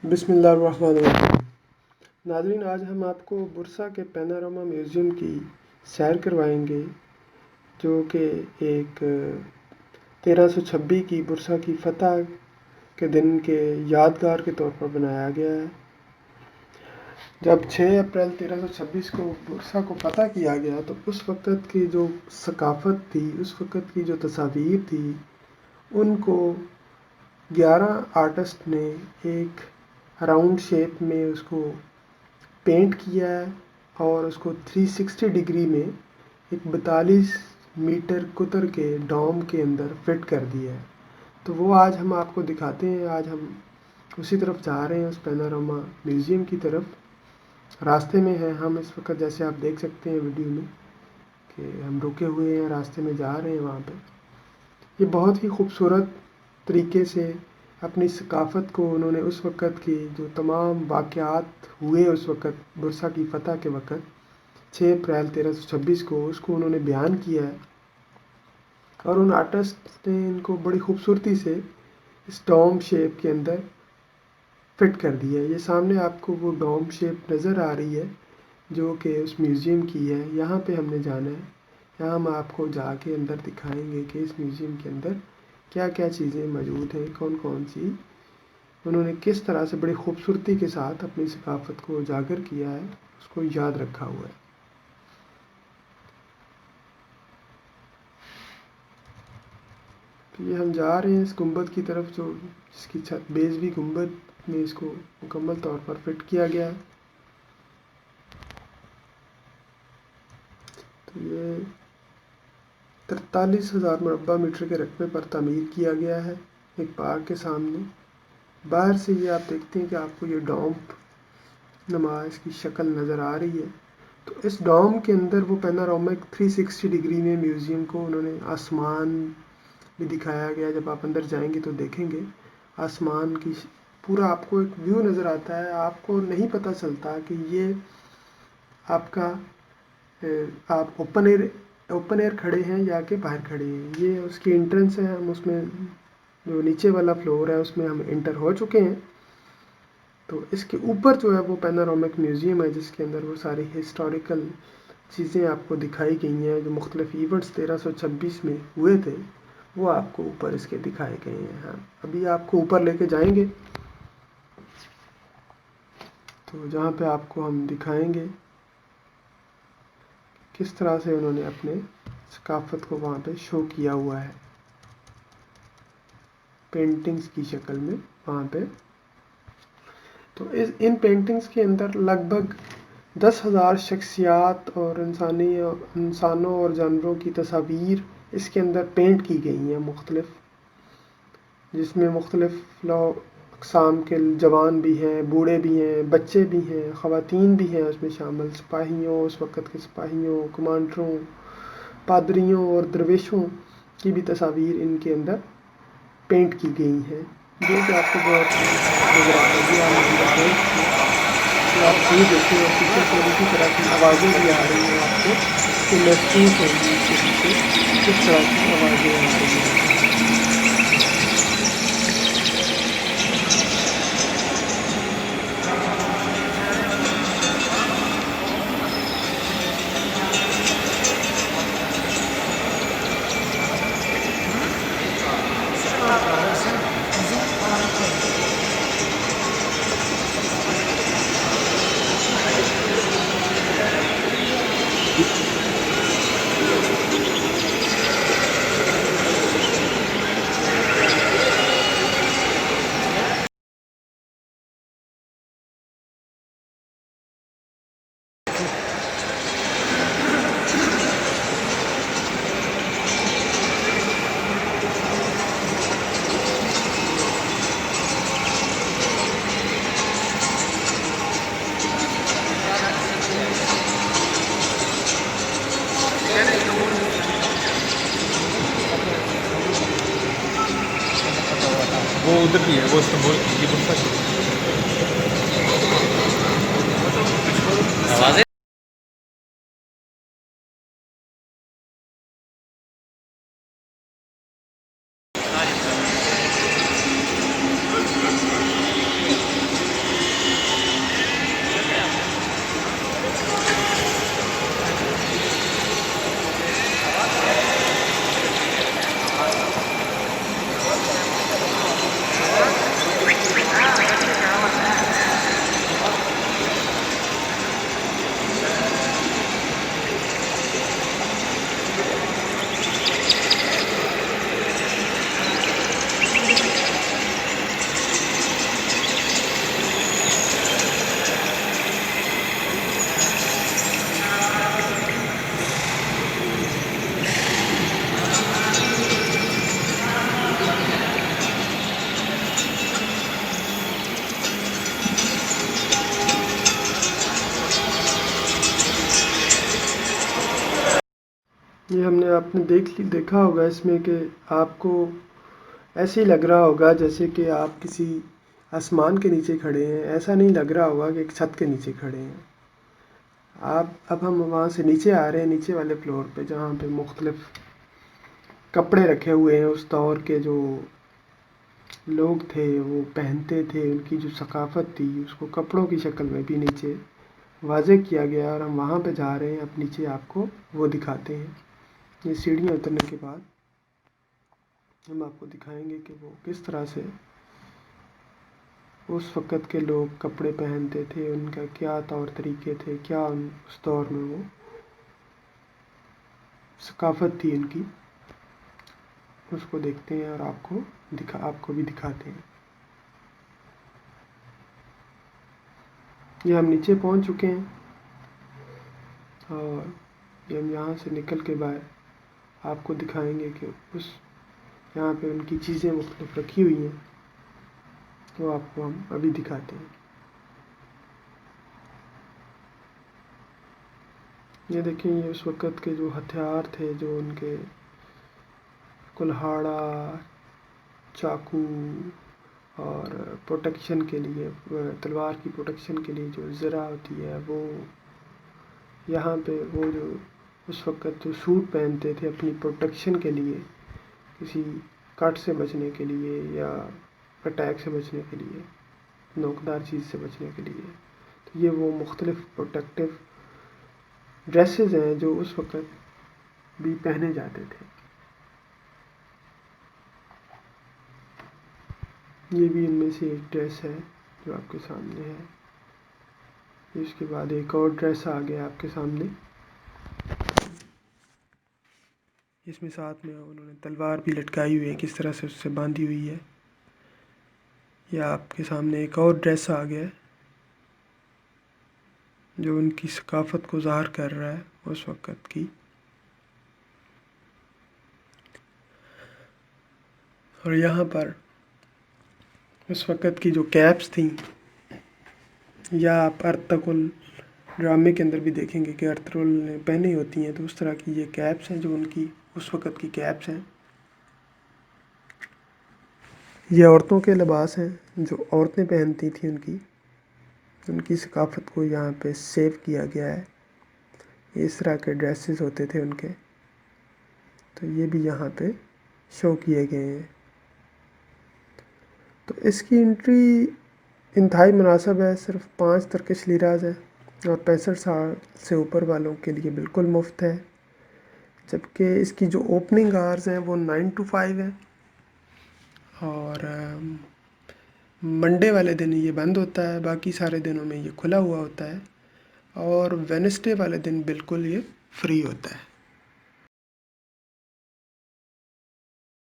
بسم اللہ الرحمن الرحیم۔ ناظرین، آج ہم آپ کو برسا کے پیناراما میوزیم کی سیر کروائیں گے، جو کہ ایک 1326 کی برسا کی فتح کے دن کے یادگار کے طور پر بنایا گیا ہے۔ جب 6 اپریل 1326 کو برسا کو فتح کیا گیا تو اس وقت کی جو ثقافت تھی، اس وقت کی جو تصاویر تھی، ان کو 11 آرٹسٹ نے ایک راؤنڈ شیپ میں اس کو پینٹ کیا ہے اور اس کو 360 ڈگری میں ایک 42 میٹر قطر کے ڈوم کے اندر فٹ کر دیا ہے۔ تو وہ آج ہم آپ کو دکھاتے ہیں۔ آج ہم اسی طرف جا رہے ہیں، اس پیناراما میوزیم کی طرف راستے میں ہیں ہم اس وقت، جیسے آپ دیکھ سکتے ہیں ویڈیو میں کہ ہم رکے ہوئے ہیں، راستے میں جا رہے ہیں وہاں پہ۔ یہ بہت ہی خوبصورت طریقے سے اپنی ثقافت کو انہوں نے اس وقت کی جو تمام واقعات ہوئے اس وقت برسا کی فتح کے وقت 6 اپریل 1326 کو، اس کو انہوں نے بیان کیا ہے، اور ان آرٹسٹ نے ان کو بڑی خوبصورتی سے اس ڈوم شیپ کے اندر فٹ کر دیا ہے۔ یہ سامنے آپ کو وہ ڈوم شیپ نظر آ رہی ہے جو کہ اس میوزیم کی ہے۔ یہاں پہ ہم نے جانا ہے، یہاں ہم آپ کو جا کے اندر دکھائیں گے کہ اس میوزیم کے اندر کیا کیا چیزیں موجود ہیں، کون کون سی انہوں نے کس طرح سے بڑی خوبصورتی کے ساتھ اپنی ثقافت کو اجاگر کیا ہے، اس کو یاد رکھا ہوا ہے۔ یہ ہم جا رہے ہیں اس گنبد کی طرف، جو جس کی چھت 22ویں گنبد میں اس کو مکمل طور پر فٹ کیا گیا ہے۔ تو یہ 43,000 مربع میٹر کے رقبے پر تعمیر کیا گیا ہے، ایک پارک کے سامنے۔ باہر سے یہ آپ دیکھتے ہیں کہ آپ کو یہ ڈوم نما اس کی شکل نظر آ رہی ہے۔ تو اس ڈوم کے اندر وہ پینارامک 360 ڈگری میں میوزیم کو انہوں نے آسمان بھی دکھایا گیا۔ جب آپ اندر جائیں گے تو دیکھیں گے آسمان کی پورا آپ کو ایک ویو نظر آتا ہے۔ آپ کو نہیں پتہ چلتا کہ یہ آپ کا آپ اوپن ایئر کھڑے ہیں یا کہ باہر کھڑے ہیں۔ یہ اس کی انٹرنس ہے، ہم اس میں جو نیچے والا فلور ہے اس میں ہم انٹر ہو چکے ہیں۔ تو اس کے اوپر جو ہے وہ پینارامک میوزیم ہے، جس کے اندر وہ ساری ہسٹوریکل چیزیں آپ کو دکھائی گئی ہیں، جو مختلف ایونٹس 1326 میں ہوئے تھے، وہ آپ کو اوپر اس کے دکھائے گئے ہیں۔ ہاں، ابھی آپ کو اوپر لے کے جائیں گے تو جہاں پہ آپ کو ہم دکھائیں گے کس طرح سے انہوں نے اپنے ثقافت کو وہاں پہ شو کیا ہوا ہے، پینٹنگز کی شکل میں وہاں پہ۔ تو ان پینٹنگز کے اندر لگ بھگ 10,000 شخصیات اور انسانوں اور جانوروں کی تصاویر اس کے اندر پینٹ کی گئی ہیں مختلف، جس میں مختلف اقسام کے جوان بھی ہیں، بوڑھے بھی ہیں، بچے بھی ہیں، خواتین بھی ہیں اس میں شامل، سپاہیوں، اس وقت کے سپاہیوں، کمانڈروں، پادریوں اور درویشوں کی بھی تصاویر ان کے اندر پینٹ کی گئی ہیں، جو کہ آپ کو بہت نظر آ رہی ہے۔ آپ اندر دیکھ کہ آپ یہ دیکھیں، اور پیچھے سے اسی طرح کی آوازیں بھی آ رہی ہیں آپ کو، کہ محسوس ہوگی اس کے پیچھے کس طرح کی آوازیں آ رہی ہیں۔ وہ ادھر بھی ہے، وہ استنبول کی، یہ برسا کی آوازیں یہ ہم نے آپ نے دیکھا ہوگا اس میں کہ آپ کو ایسے ہی لگ رہا ہوگا جیسے کہ آپ کسی آسمان کے نیچے کھڑے ہیں، ایسا نہیں لگ رہا ہوگا کہ ایک چھت کے نیچے کھڑے ہیں اب ہم وہاں سے نیچے آ رہے ہیں، نیچے والے فلور پہ، جہاں پہ مختلف کپڑے رکھے ہوئے ہیں اس دور کے جو لوگ تھے وہ پہنتے تھے، ان کی جو ثقافت تھی اس کو کپڑوں کی شکل میں بھی نیچے واضح کیا گیا، اور ہم وہاں پہ جا رہے ہیں، اب نیچے آپ کو وہ دکھاتے ہیں۔ یہ سیڑھیاں اترنے کے بعد ہم آپ کو دکھائیں گے کہ وہ کس طرح سے اس وقت کے لوگ کپڑے پہنتے تھے، ان کا کیا طور طریقے تھے، کیا اس دور میں وہ ثقافت تھی ان کی، اس کو دیکھتے ہیں اور آپ کو بھی دکھاتے ہیں۔ یہ ہم نیچے پہنچ چکے ہیں اور یہ ہم یہاں سے نکل کے باہر آپ کو دکھائیں گے کہ یہاں پہ ان کی چیزیں مختلف رکھی ہوئی ہیں، وہ آپ کو ہم ابھی دکھاتے ہیں۔ یہ دیکھیں، یہ اس وقت کے جو ہتھیار تھے، جو ان کے کلہاڑا، چاقو، اور پروٹیکشن کے لیے، تلوار کی پروٹیکشن کے لیے جو زرہ ہوتی ہے، وہ یہاں پہ وہ جو اس وقت جو سوٹ پہنتے تھے اپنی پروٹیکشن کے لیے، کسی کٹ سے بچنے کے لیے یا اٹیک سے بچنے کے لیے، نوکدار چیز سے بچنے کے لیے، تو یہ وہ مختلف پروٹیکٹیو ڈریسز ہیں جو اس وقت بھی پہنے جاتے تھے۔ یہ بھی ان میں سے ایک ڈریس ہے جو آپ کے سامنے ہے۔ اس کے بعد ایک اور ڈریس آ گیا آپ کے سامنے، اس میں ساتھ میں انہوں نے تلوار بھی لٹکائی ہوئی ہے، کس طرح سے اس سے باندھی ہوئی ہے۔ یا آپ کے سامنے ایک اور ڈریس آ گیا جو ان کی ثقافت کو ظاہر کر رہا ہے اس وقت کی۔ اور یہاں پر اس وقت کی جو کیپس تھیں، یا آپ ارطغرل ڈرامے کے اندر بھی دیکھیں گے کہ ارطغرل نے پہنی ہوتی ہیں، تو اس طرح کی یہ کیپس ہیں جو ان کی اس وقت کی کیپس ہیں۔ یہ عورتوں کے لباس ہیں جو عورتیں پہنتی تھیں، ان کی ثقافت کو یہاں پہ سیو کیا گیا ہے۔ اس طرح کے ڈریسز ہوتے تھے ان کے، تو یہ بھی یہاں پہ شو کیے گئے ہیں۔ تو اس کی انٹری انتہائی مناسب ہے، صرف 5 ترکش لیراز ہے اور 65 سال سے اوپر والوں کے لیے بالکل مفت ہے، جبکہ اس کی جو اوپننگ آورز ہیں وہ 9 to 5 ہیں، اور منڈے والے دن یہ بند ہوتا ہے، باقی سارے دنوں میں یہ کھلا ہوا ہوتا ہے، اور وینسڈے والے دن بالکل یہ فری ہوتا ہے۔